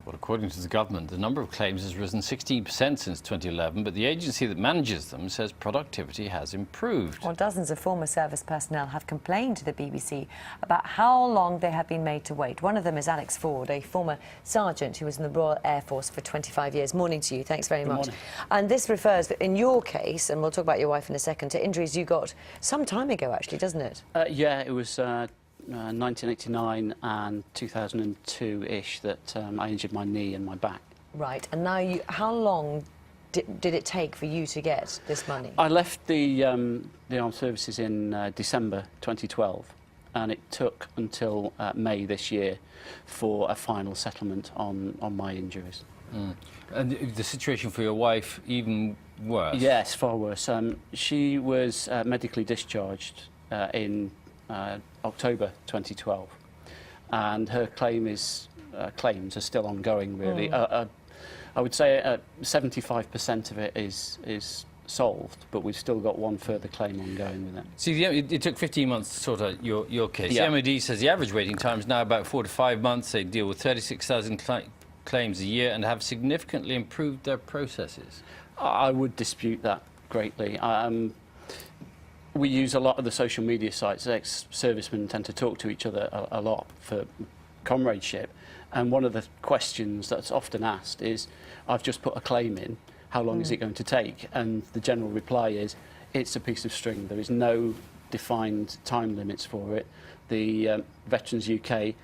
Well, according to the government, the number of claims has risen 16% since 2011, but the agency that manages them says productivity has improved. Well, dozens of former service personnel have complained to the BBC about how long they have been made to wait. One of them is Alex Ford, a former sergeant who was in the Royal Air Force for 25 years. Morning to you. Thanks very much. Morning. And this refers, in your case, and we'll talk about your wife in a second, to injuries you got some time ago, actually, doesn't it? Yeah, it was 1989 and 2002-ish that I injured my knee and my back. Right. And now, how long did it take for you to get this money? I left the armed services in December 2012, and it took until May this year for a final settlement on my injuries. Mm. And the situation for your wife even worse? Yes, far worse. She was medically discharged in October 2012, and her claims are still ongoing, really. I would say 75% of it is solved, but we've still got one further claim ongoing with it. See, it took 15 months to sort out your case. Yeah. The MOD says the average waiting time is now about 4 to 5 months. They deal with 36,000 claims a year and have significantly improved their processes. I would dispute that greatly. We use a lot of the social media sites. Ex-servicemen tend to talk to each other a lot for comradeship. And one of the questions that's often asked is, I've just put a claim in, how long is it going to take? And the general reply is, it's a piece of string. There is no defined time limits for it. The Veterans UK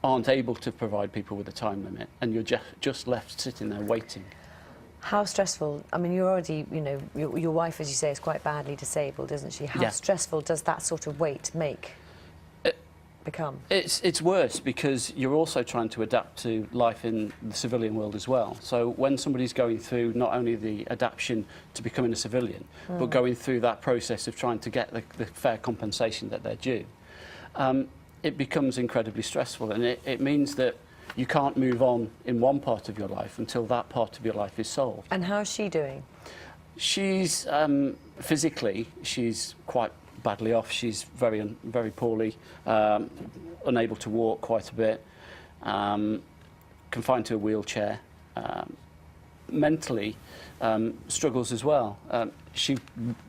aren't able to provide people with a time limit, and you're just left sitting there waiting. How stressful? I mean, you're already, you know, your wife, as you say, is quite badly disabled, isn't she? How stressful does that sort of wait become? It's worse because you're also trying to adapt to life in the civilian world as well. So when somebody's going through not only the adaptation to becoming a civilian, but going through that process of trying to get the fair compensation that they're due, it becomes incredibly stressful, and it means that you can't move on in one part of your life until that part of your life is solved. And how's she doing? She's physically, she's quite badly off. She's very poorly, unable to walk quite a bit, confined to a wheelchair. Mentally, struggles as well. She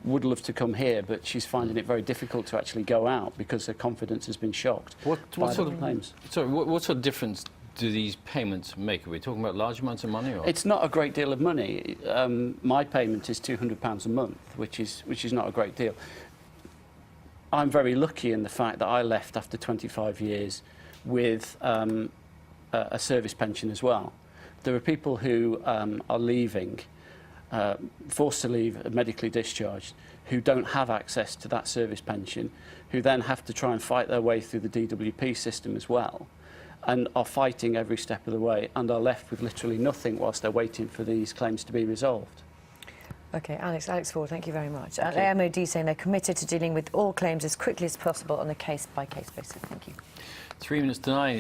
would love to come here, but she's finding it very difficult to actually go out because her confidence has been shocked by the claims. Sorry, what sort of difference do these payments make? Are we talking about large amounts of money? Or? It's not a great deal of money. My payment is £200 a month, which is not a great deal. I'm very lucky in the fact that I left after 25 years with a service pension as well. There are people who are leaving, forced to leave, medically discharged, who don't have access to that service pension, who then have to try and fight their way through the DWP system as well, and are fighting every step of the way, and are left with literally nothing whilst they're waiting for these claims to be resolved. OK, Alex Ford, thank you very much. The MOD saying they're committed to dealing with all claims as quickly as possible on a case-by-case basis. Thank you. 3 minutes to 9.